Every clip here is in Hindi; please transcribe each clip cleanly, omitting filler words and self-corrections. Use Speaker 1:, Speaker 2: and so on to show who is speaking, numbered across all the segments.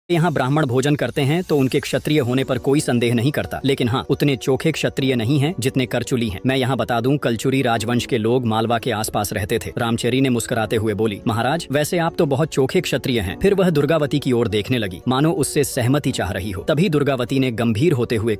Speaker 1: यहाँ ब्राह्मण भोजन करते हैं तो उनके क्षत्रिय होने पर कोई संदेह नहीं करता, लेकिन हाँ, उतने चोखे क्षत्रिय नहीं हैं जितने करचुली हैं। मैं यहाँ बता दूं, कलचुरी राजवंश के लोग मालवा के आसपास रहते थे। रामचेरी ने मुस्कुराते हुए बोली, महाराज वैसे आप तो बहुत चोखे क्षत्रिय हैं। फिर वह दुर्गावती की ओर देखने लगी, मानो उससे सहमति चाह रही हो। तभी दुर्गावती ने गंभीर होते हुए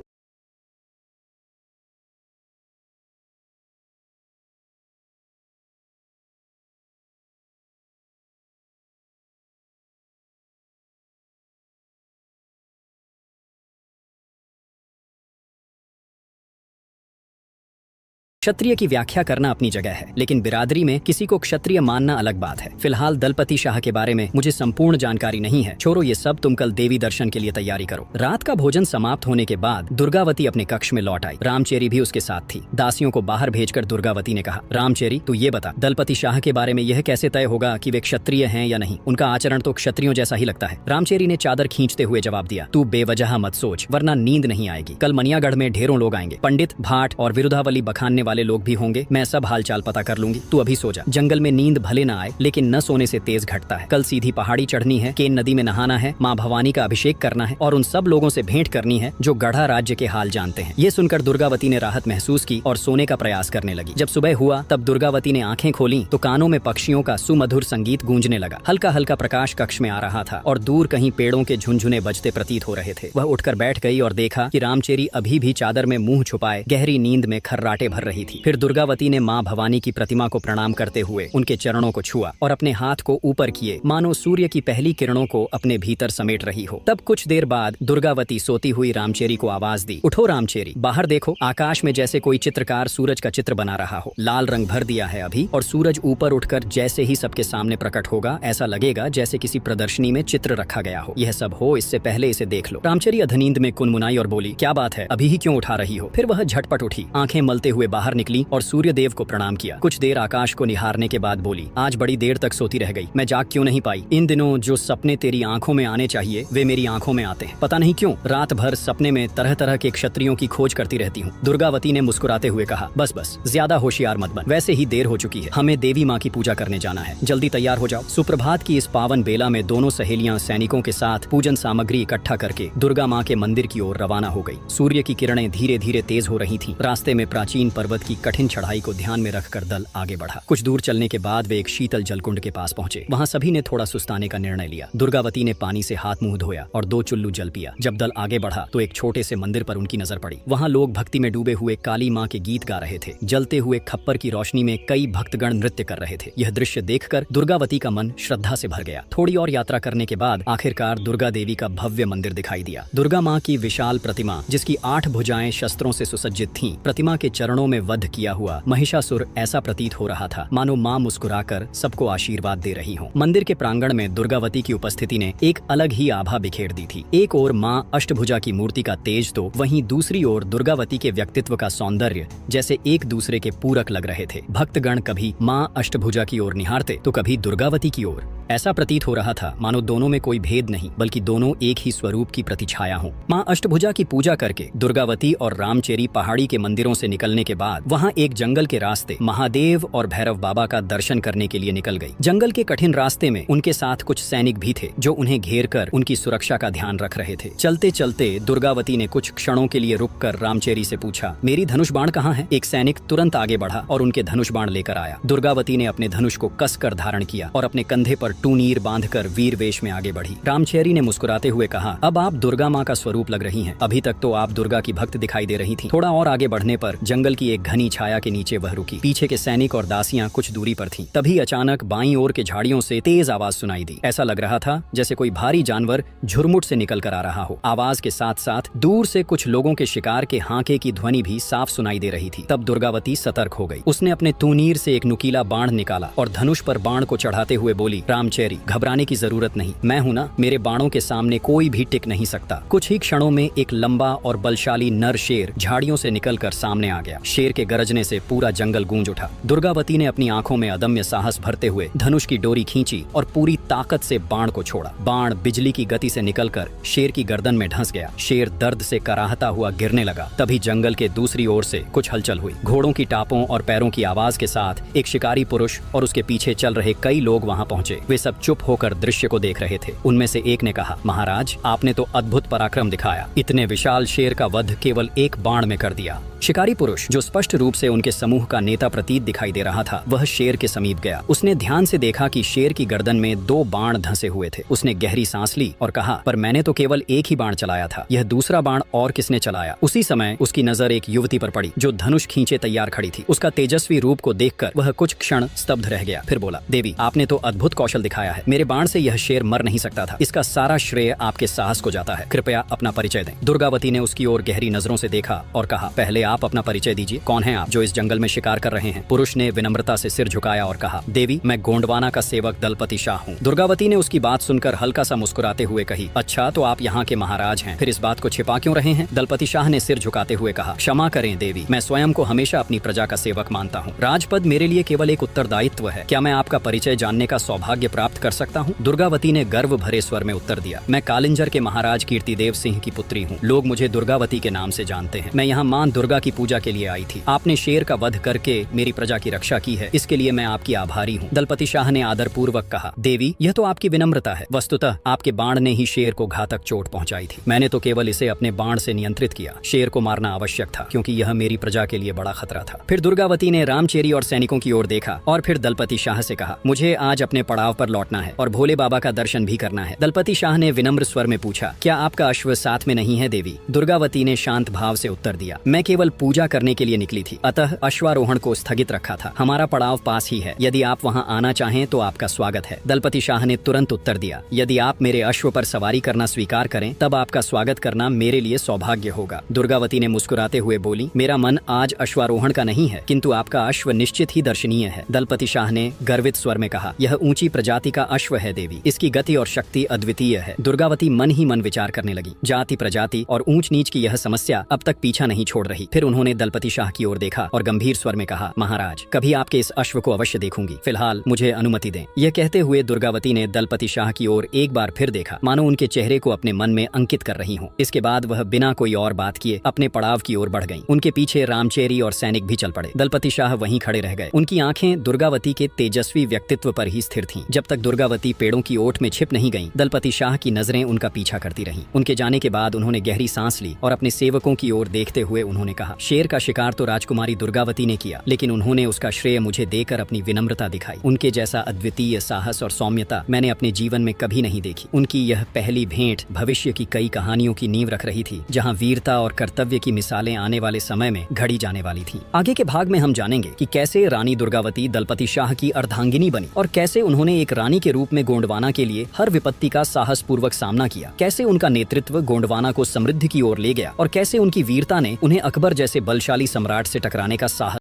Speaker 1: क्षत्रिय की व्याख्या करना अपनी जगह है, लेकिन बिरादरी में किसी को क्षत्रिय मानना अलग बात है। फिलहाल दलपति शाह के बारे में मुझे संपूर्ण जानकारी नहीं है। छोड़ो ये सब, तुम कल देवी दर्शन के लिए तैयारी करो। रात का भोजन समाप्त होने के बाद दुर्गावती अपने कक्ष में लौट आई। रामचेरी भी उसके साथ थी। दासियों को बाहर भेजकर दुर्गावती ने कहा, रामचेरी तू ये बता, दलपति शाह के बारे में यह कैसे तय होगा कि वे क्षत्रिय हैं या नहीं? उनका आचरण तो क्षत्रियों जैसा ही लगता है। रामचेरी ने चादर खींचते हुए जवाब दिया, तू बेवजह मत सोच, वरना नींद नहीं आएगी। कल मनियागढ़ में ढेरों लोग आएंगे, पंडित, भाट और विरुद्धावली बखानने वाले लोग भी होंगे। मैं सब हालचाल पता कर लूंगी, तू अभी सो जा। जंगल में नींद भले न आए, लेकिन न सोने से तेज घटता है। कल सीधी पहाड़ी चढ़नी है, केन नदी में नहाना है, माँ भवानी का अभिषेक करना है और उन सब लोगों से भेंट करनी है जो गढ़ा राज्य के हाल जानते हैं। ये सुनकर दुर्गावती ने राहत महसूस की और सोने का प्रयास करने लगी। जब सुबह हुआ तब दुर्गावती ने आंखें खोली तो कानों में पक्षियों का सुमधुर संगीत गूंजने लगा। हल्का हल्का प्रकाश कक्ष में आ रहा था और दूर कहीं पेड़ों के झुनझुने बजते प्रतीत हो रहे थे। वह उठकर बैठ गई और देखा कि रामचेरी अभी भी चादर में मुंह छुपाए गहरी नींद में खर्राटे भर रही थी। फिर दुर्गावती ने माँ भवानी की प्रतिमा को प्रणाम करते हुए उनके चरणों को छुआ और अपने हाथ को ऊपर किए, मानो सूर्य की पहली किरणों को अपने भीतर समेट रही हो। तब कुछ देर बाद दुर्गावती सोती हुई रामचेरी को आवाज दी, उठो रामचेरी, बाहर देखो। आकाश में जैसे कोई चित्रकार सूरज का चित्र बना रहा हो। लाल रंग भर दिया है अभी और सूरज ऊपर उठकर जैसे ही सबके सामने प्रकट होगा, ऐसा लगेगा जैसे किसी प्रदर्शनी में चित्र रखा गया हो। यह सब हो इससे पहले इसे देख लो। रामचेरी अधनींद में कुनमुनाई और बोली, क्या बात है, अभी ही क्यों उठा रही हो? फिर वह झटपट उठी, आंखें मलते हुए बाहर निकली और सूर्यदेव को प्रणाम किया। कुछ देर आकाश को निहारने के बाद बोली, आज बड़ी देर तक सोती रह गई, मैं जाग क्यों नहीं पाई? इन दिनों जो सपने तेरी आंखों में आने चाहिए वे मेरी आंखों में आते हैं। पता नहीं क्यों रात भर सपने में तरह तरह के क्षत्रियों की खोज करती रहती हूँ। दुर्गावती ने मुस्कुराते हुए कहा, बस बस, ज्यादा होशियार मत बन, वैसे ही देर हो चुकी है, हमें देवी माँ की पूजा करने जाना है, जल्दी तैयार हो जाओ। सुप्रभात की इस पावन बेला में दोनों सहेलियां सैनिकों के साथ पूजन सामग्री इकट्ठा करके दुर्गा माँ के मंदिर की ओर रवाना हो गई। सूर्य की किरणें धीरे धीरे तेज हो रही थीं। रास्ते में प्राचीन पर्वत की कठिन चढ़ाई को ध्यान में रखकर दल आगे बढ़ा। कुछ दूर चलने के बाद वे एक शीतल जलकुंड के पास पहुंचे। वहां सभी ने थोड़ा सुस्ताने का निर्णय लिया। दुर्गावती ने पानी से हाथ मुंह धोया और 2 चुल्लू जल पिया। जब दल आगे बढ़ा तो एक छोटे से मंदिर पर उनकी नजर पड़ी। वहां लोग भक्ति में डूबे हुए काली माँ के गीत गा रहे थे। जलते हुए खप्पर की रोशनी में कई भक्तगण नृत्य कर रहे थे। यह दृश्य देखकर दुर्गावती का मन श्रद्धा से भर गया। थोड़ी और यात्रा करने के बाद आखिरकार दुर्गा देवी का भव्य मंदिर दिखाई दिया। दुर्गा माँ की विशाल प्रतिमा, जिसकी 8 भुजाएं शस्त्रों से सुसज्जित थीं, प्रतिमा के चरणों में वध किया हुआ महिषासुर ऐसा प्रतीत हो रहा था मानो माँ मुस्कुराकर सबको आशीर्वाद दे रही हो। मंदिर के प्रांगण में दुर्गावती की उपस्थिति ने एक अलग ही आभा बिखेर दी थी। एक ओर माँ अष्टभुजा की मूर्ति का तेज तो वहीं दूसरी ओर दुर्गावती के व्यक्तित्व का सौंदर्य जैसे एक दूसरे के पूरक लग रहे थे। भक्तगण कभी माँ अष्टभुजा की ओर निहारते तो कभी दुर्गावती की ओर। ऐसा प्रतीत हो रहा था मानो दोनों में कोई भेद नहीं, बल्कि दोनों एक ही स्वरूप की प्रतिछाया हो। माँ अष्टभुजा की पूजा करके दुर्गावती और रामचेरी पहाड़ी के मंदिरों से निकलने के बाद वहाँ एक जंगल के रास्ते महादेव और भैरव बाबा का दर्शन करने के लिए निकल गई। जंगल के कठिन रास्ते में उनके साथ कुछ सैनिक भी थे जो उन्हें घेर कर उनकी सुरक्षा का ध्यान रख रहे थे। चलते चलते दुर्गावती ने कुछ क्षणों के लिए रुककर रामचेरी से पूछा, मेरी धनुष बाण कहाँ है? एक सैनिक तुरंत आगे बढ़ा और उनके धनुष बाण लेकर आया। दुर्गावती ने अपने धनुष को कसकर धारण किया और अपने कंधे पर टूनीर बांधकर वीर वेश में आगे बढ़ी। रामचेरी ने मुस्कुराते हुए कहा, अब आप दुर्गा माँ का स्वरूप लग रही हैं। अभी तक तो आप दुर्गा की भक्त दिखाई दे रही थीं। थोड़ा और आगे बढ़ने पर जंगल की एक घनी छाया के नीचे वह रुकी। पीछे के सैनिक और दासियां कुछ दूरी पर थीं। तभी अचानक बाईं ओर के झाड़ियों से तेज आवाज सुनाई दी। ऐसा लग रहा था जैसे कोई भारी जानवर झुरमुट से निकल कर आ रहा हो। आवाज के साथ साथ दूर से कुछ लोगों के शिकार के हांके की ध्वनि भी साफ सुनाई दे रही थी। तब दुर्गावती सतर्क हो गई। उसने अपने तूनीर से एक नुकीला बाण निकाला और धनुष पर बाण को चढ़ाते हुए बोली, रामचेरी, घबराने की जरूरत नहीं, मैं हूं ना, मेरे बाणों के सामने कोई भी टिक नहीं सकता। कुछ ही क्षणों में एक लंबा और बलशाली नर शेर झाड़ियों से निकलकर सामने आ गया। शेर के गरजने से पूरा जंगल गूंज उठा। दुर्गावती ने अपनी आंखों में अदम्य साहस भरते हुए धनुष की डोरी खींची और पूरी ताकत से बाण को छोड़ा। बाण बिजली की गति से निकलकर शेर की गर्दन में ढंस गया। शेर दर्द से कराहता हुआ गिरने लगा। तभी जंगल के दूसरी ओर से कुछ हलचल हुई। घोड़ों की टापों और पैरों की आवाज के साथ एक शिकारी पुरुष और उसके पीछे चल रहे कई लोग वहां पहुंचे। वे वे सब चुप होकर दृश्य को देख रहे थे। उनमें से एक ने कहा, महाराज, आपने तो अद्भुत पराक्रम दिखाया। इतने विशाल शेर का वध केवल एक बाण में कर दिया। शिकारी पुरुष, जो स्पष्ट रूप से उनके समूह का नेता प्रतीत दिखाई दे रहा था, वह शेर के समीप गया। उसने ध्यान से देखा कि शेर की गर्दन में 2 बाण धंसे हुए थे। उसने गहरी सांस ली और कहा, पर मैंने तो केवल एक ही बाण चलाया था, यह दूसरा बाण और किसने चलाया? उसी समय उसकी नजर एक युवती पर पड़ी जो धनुष खींचे तैयार खड़ी थी। उसका तेजस्वी रूप को देखकर वह कुछ क्षण स्तब्ध रह गया। फिर बोला, देवी, आपने तो अद्भुत कौशल दिखाया है। मेरे बाण से यह शेर मर नहीं सकता था। इसका सारा श्रेय आपके साहस को जाता है। कृपया अपना परिचय दें। दुर्गावती ने उसकी ओर गहरी नजरों से देखा और कहा, पहले आप अपना परिचय दीजिए। कौन हैं आप जो इस जंगल में शिकार कर रहे हैं? पुरुष ने विनम्रता से सिर झुकाया और कहा, देवी, मैं गोंडवाना का सेवक दलपति शाह हूँ। दुर्गावती ने उसकी बात सुनकर हल्का सा मुस्कुराते हुए कही, अच्छा, तो आप यहाँ के महाराज हैं। फिर इस बात को छिपा क्यों रहे हैं? दलपति शाह ने सिर झुकाते हुए कहा, क्षमा करें देवी, मैं स्वयं को हमेशा अपनी प्रजा का सेवक मानता हूँ। राजपद मेरे लिए केवल एक उत्तरदायित्व है। क्या मैं आपका परिचय जानने का सौभाग्य प्राप्त कर सकता हूँ? दुर्गावती ने गर्व भरे स्वर में उत्तर दिया, मैं कालिंजर के महाराज कीर्तिदेव सिंह की पुत्री हूँ। लोग मुझे दुर्गावती के नाम से जानते हैं। मैं यहाँ मां दुर्गा की पूजा के लिए आई थी। आपने शेर का वध करके मेरी प्रजा की रक्षा की है, इसके लिए मैं आपकी आभारी हूँ। दलपति शाह ने आदर पूर्वक कहा, देवी, यह तो आपकी विनम्रता है। वस्तुतः आपके बाण ने ही शेर को घातक चोट पहुंचाई थी। मैंने तो केवल इसे अपने बाण से नियंत्रित किया। शेर को मारना आवश्यक था क्योंकि यह मेरी प्रजा के लिए बड़ा खतरा था। फिर दुर्गावती ने रामचेरी और सैनिकों की ओर देखा और फिर दलपति शाह से कहा, मुझे आज अपने पड़ाव पर लौटना है और भोले बाबा का दर्शन भी करना है। दलपति शाह ने विनम्र स्वर में पूछा, क्या आपका अश्व साथ में नहीं है देवी? दुर्गावती ने शांत भाव से उत्तर दिया, मैं केवल पूजा करने के लिए निकली थी, अतः अश्वारोहण को स्थगित रखा था। हमारा पड़ाव पास ही है। यदि आप वहां आना चाहें तो आपका स्वागत है। दलपति शाह ने तुरंत उत्तर दिया, यदि आप मेरे अश्व पर सवारी करना स्वीकार करें तब आपका स्वागत करना मेरे लिए सौभाग्य होगा। दुर्गावती ने मुस्कुराते हुए बोली, मेरा मन आज अश्वारोहण का नहीं है, किंतु आपका अश्व निश्चित ही दर्शनीय है। दलपति शाह ने गर्वित स्वर में कहा, यह ऊंची प्रजाति का अश्व है देवी, इसकी गति और शक्ति अद्वितीय है। दुर्गावती मन ही मन विचार करने लगी। जाति, प्रजाति और ऊंच नीच की यह समस्या अब तक पीछा नहीं छोड़ रही। फिर उन्होंने दलपति शाह की ओर देखा और गंभीर स्वर में कहा, महाराज, कभी आपके इस अश्व को अवश्य देखूंगी। फिलहाल मुझे अनुमति दें। यह कहते हुए दुर्गावती ने दलपति शाह की ओर एक बार फिर देखा, मानो उनके चेहरे को अपने मन में अंकित कर रही हो। इसके बाद वह बिना कोई और बात किए अपने पड़ाव की ओर बढ़ गईं। उनके पीछे रामचेरी और सैनिक भी चल पड़े। दलपति शाह वहीं खड़े रह गए। उनकी आंखें दुर्गावती के तेजस्वी व्यक्तित्व पर ही स्थिर थीं। जब तक दुर्गावती पेड़ों की ओट में छिप नहीं गईं, दलपति शाह की नजरें उनका पीछा करती रहीं। उनके जाने के बाद उन्होंने गहरी सांस ली और अपने सेवकों की ओर देखते हुए उन्होंने कहा, शेर का शिकार तो राजकुमारी दुर्गावती ने किया, लेकिन उन्होंने उसका श्रेय मुझे देकर अपनी विनम्रता दिखाई। उनके जैसा अद्वितीय साहस और सौम्यता मैंने अपने जीवन में कभी नहीं देखी। उनकी यह पहली भेंट भविष्य की कई कहानियों की नींव रख रही थी, जहां वीरता और कर्तव्य की मिसालें आने वाले समय में घड़ी जाने वाली थीं। आगे के भाग में हम जानेंगे कि कैसे रानी दुर्गावती दलपति शाह की अर्धांगिनी बनी और कैसे उन्होंने एक रानी के रूप में गोंडवाना के लिए हर विपत्ति का साहस पूर्वक सामना किया, कैसे उनका नेतृत्व गोंडवाना को समृद्धि की ओर ले गया और कैसे उनकी वीरता ने उन्हें अकबर जैसे बलशाली सम्राट से टकराने का साहस